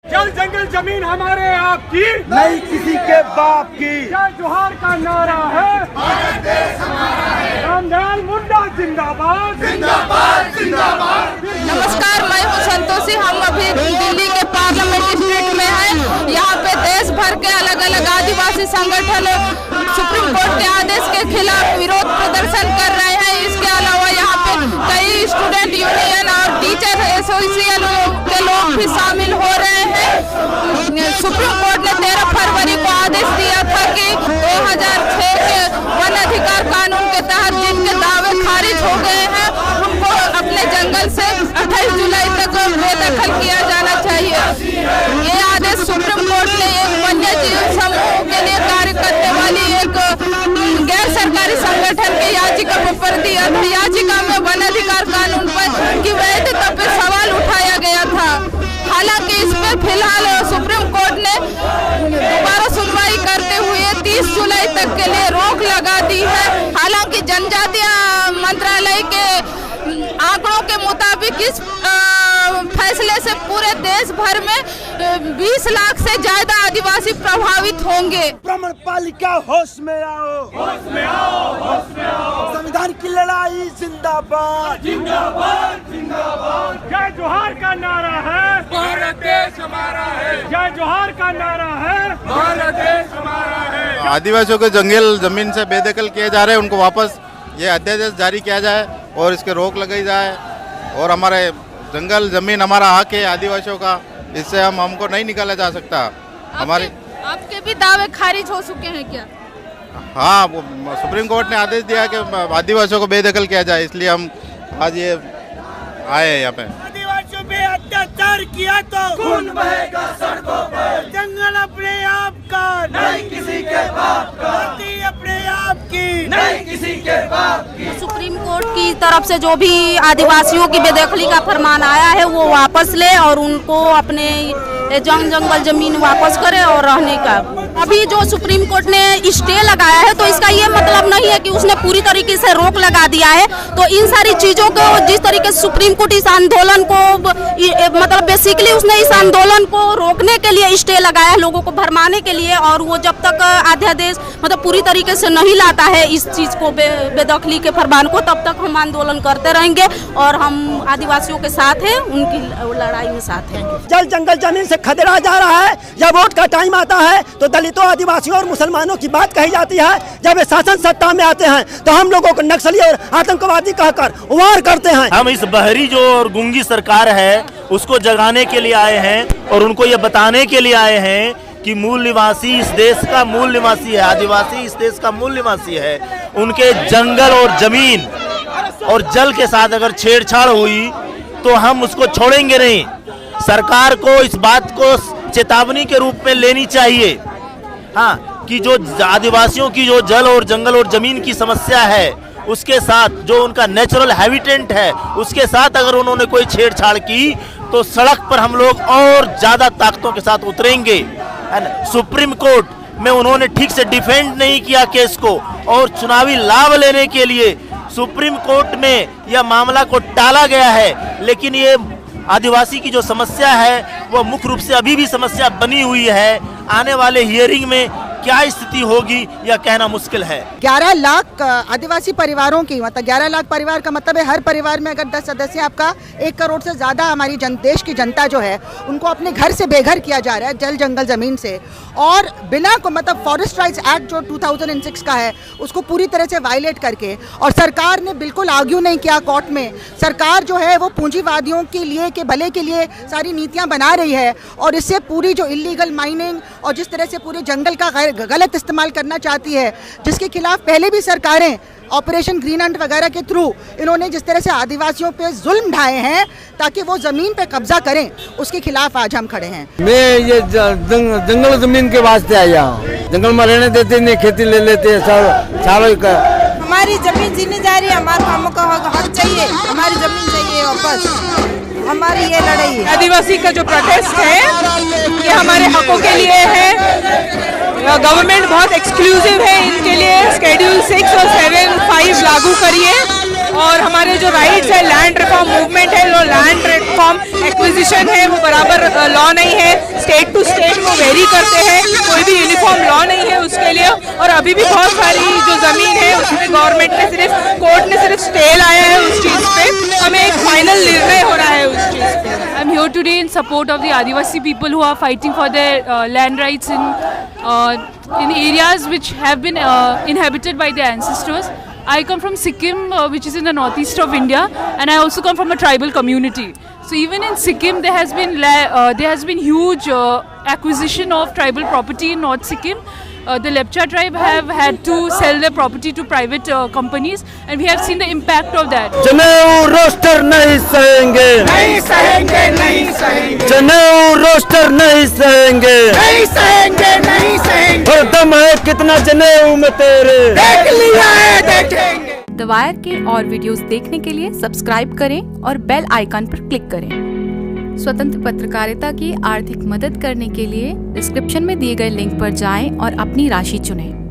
जल जंगल जमीन हमारे आपकी, नहीं किसी के बाप की। जय जोहार का नारा है, भारत देश हमारा है। रामदयाल मुंडा जिंदाबाद, जिंदाबाद जिंदाबाद। नमस्कार, मैं हूँ संतोषी। हम अभी दिल्ली के पार्लियामेंट स्ट्रीट में हैं। यहाँ पे देश भर के अलग अलग आदिवासी संगठन सुप्रीम कोर्ट के आदेश के खिलाफ विरोध प्रदर्शन कर रहे हैं। इसके अलावा यहाँ पे कई स्टूडेंट यूनियन और टीचर एसोसिएशन के लोग भी शामिल हो रहे हैं। सुप्रीम कोर्ट ने 13 फरवरी को आदेश दिया था कि 2006 के वन अधिकार कानून के तहत जिनके दावे खारिज हो गए हैं उनको अपने जंगल से 28 जुलाई तक बेदखल किया जाना चाहिए। ये आदेश सुप्रीम कोर्ट ने एक वन्य जीव समूह के लिए कार्य करने वाली एक गैर सरकारी संगठन की याचिका पर दिया था। याचिका में वन अधिकार कानून पर की वैधता पर सवाल उठाया गया था। हालांकि इस पर फिलहाल सुप्रीम कोर्ट ने दोबारा सुनवाई करते हुए 30 जुलाई तक के लिए रोक लगा दी है। हालांकि जनजातीय मंत्रालय के आंकड़ों के मुताबिक इस फैसले से पूरे देश भर में 20 लाख से ज्यादा आदिवासी प्रभावित होंगे। भ्रमण पालिका होश में आओ, होश में आओ, होश में आओ। संविधान की लड़ाई जिंदाबाद, जिंदाबाद जिंदाबाद। जय जोहार का नारा है, भारत देश हमारा है। जय जोहार का नारा है, भारत देश हमारा है। आदिवासियों के जंगल जमीन से बेदखल किए जा रहे हैं, उनको वापस ये अध्यादेश जारी किया जाए और इसके रोक लगाई जाए। और हमारे जंगल जमीन हमारा हक है आदिवासियों का, इससे हमको नहीं निकाला जा सकता। हमारे आपके भी दावे खारिज हो चुके हैं क्या? हाँ, सुप्रीम कोर्ट ने आदेश दिया कि आदिवासियों को बेदखल किया जाए, इसलिए हम आज ये आए हैं यहाँ पे। आदिवासियों पे अत्याचार किया तो खून बहेगा सड़कों पर। जंगल अपने आप का, नहीं किसी के बाप का। धरती अपने आप की, नहीं किसी के बाप की। सुप्रीम कोर्ट की तरफ से जो भी आदिवासियों की बेदखली का फरमान आया है वो वापस ले और उनको अपने जंगल जमीन वापस करे और रहने का। अभी जो सुप्रीम कोर्ट ने स्टे लगाया है तो इसका ये मतलब नहीं है कि उसने पूरी तरीके से रोक लगा दिया है। तो इन सारी चीजों को जिस तरीके से सुप्रीम कोर्ट इस आंदोलन को मतलब बेसिकली उसने इस आंदोलन को रोकने के लिए स्टे लगाया है, लोगों को भरमाने के लिए। और वो जब तक अध्यादेश मतलब पूरी तरीके से नहीं लाता है इस चीज को बेदखली के फरमान को, तब तक हम आंदोलन करते रहेंगे और हम आदिवासियों के साथ हैं, उनकी लड़ाई में साथ हैं। जल जंगल जमीन से खदेड़ा जा रहा है। जब वोट का टाइम आता है तो दलितों, आदिवासियों और मुसलमानों की बात कही जाती है। जब वे शासन सत्ता में आते हैं तो हम लोगों को नक्सली और आतंकवादी कहकर वार करते हैं। हम इस बहरी जो और गूंगी सरकार है उसको जगाने के लिए आए हैं और उनको ये बताने के लिए आए हैं कि मूल निवासी इस देश का मूल निवासी है, आदिवासी इस देश का मूल निवासी है। उनके जंगल और जमीन और जल के साथ अगर छेड़छाड़ हुई तो हम उसको छोड़ेंगे नहीं। सरकार को इस बात को चेतावनी के रूप में लेनी चाहिए, हाँ, कि जो आदिवासियों की जो जल और जंगल और जमीन की समस्या है उसके साथ जो उनका नेचुरल हैबिटेट है उसके साथ अगर उन्होंने कोई छेड़छाड़ की तो सड़क पर हम लोग और ज्यादा ताकतों के साथ उतरेंगे। सुप्रीम कोर्ट में उन्होंने ठीक से डिफेंड नहीं किया केस को और चुनावी लाभ लेने के लिए सुप्रीम कोर्ट में यह मामला को टाला गया है। लेकिन ये आदिवासी की जो समस्या है वो मुख्य रूप से अभी भी समस्या बनी हुई है। आने वाले हियरिंग में क्या स्थिति होगी यह कहना मुश्किल है। 11 लाख आदिवासी परिवारों की मतलब 11 लाख परिवार का मतलब है हर परिवार में अगर 10 सदस्य, आपका 1 करोड़ से ज़्यादा हमारी देश की जनता जो है उनको अपने घर से बेघर किया जा रहा है जल जंगल ज़मीन से। और बिना को मतलब फॉरेस्ट राइट्स एक्ट जो 2006 का है उसको पूरी तरह से वायलेट करके, और सरकार ने बिल्कुल आर्ग्यू नहीं किया कोर्ट में। सरकार जो है वो पूंजीवादियों के लिए के भले के लिए सारी नीतियाँ बना रही है और इससे पूरी जो इलीगल माइनिंग और जिस तरह से पूरे जंगल का गलत इस्तेमाल करना चाहती है, जिसके खिलाफ पहले भी सरकारें ऑपरेशन ग्रीन हंट वगैरह के थ्रू इन्होंने जिस तरह से आदिवासियों पे जुल्म ढाए हैं ताकि वो जमीन पे कब्जा करें, उसके खिलाफ आज हम खड़े हैं। मैं ये जंगल जमीन के वास्ते आया हूँ। जंगल में रहने देते नहीं, खेती ले लेते हैं सालों का। हमारी जमीन जीने जा रही है, हमारे कामों का हक चाहिए, हमारी जमीन चाहिए वापस। हमारी ये लड़ाई है। आदिवासी का जो प्रोटेस्ट है ये हमारे हकों के लिए है। गवर्नमेंट बहुत एक्सक्लूसिव है इनके लिए। शेड्यूल 6 और 7, 5 लागू करिए और हमारे जो राइट्स है, लैंड रिफॉर्म मूवमेंट है, जो लैंड रिफॉर्म एक्विजिशन है वो बराबर लॉ नहीं है, स्टेट टू स्टेट वो वेरी करते हैं, कोई भी यूनिफॉर्म लॉ नहीं है उसके लिए। और अभी भी बहुत सारी जो ज़मीन है उसमें गवर्नमेंट ने सिर्फ, कोर्ट ने सिर्फ स्टे लाया है उस चीज़ पे, हमें एक फाइनल निर्णय हो रहा है उस चीज़ पे। I'm here today in support of the Adivasi people who are fighting for their land rights in areas which have been inhabited by their ancestors. I come from Sikkim, which is in the northeast of India, and I also come from a tribal community. So even in Sikkim, there has been huge acquisition of tribal property in North Sikkim. The Lepcha tribe have had to sell their property to private companies, and we have seen the impact of that. जनेऊ roster नहीं सहेंगे, नहीं सहेंगे, नहीं सहेंगे, जनेऊ roster नहीं सहेंगे, नहीं सहेंगे, नहीं सहेंगे। और दम है कितना जनेऊ में तेरे, देख लिया है, देखेंगे। द वायर के और वीडियोस देखने के लिए सब्सक्राइब करें और बेल आइकन पर क्लिक करें। स्वतंत्र पत्रकारिता की आर्थिक मदद करने के लिए डिस्क्रिप्शन में दिए गए लिंक पर जाएं और अपनी राशि चुनें।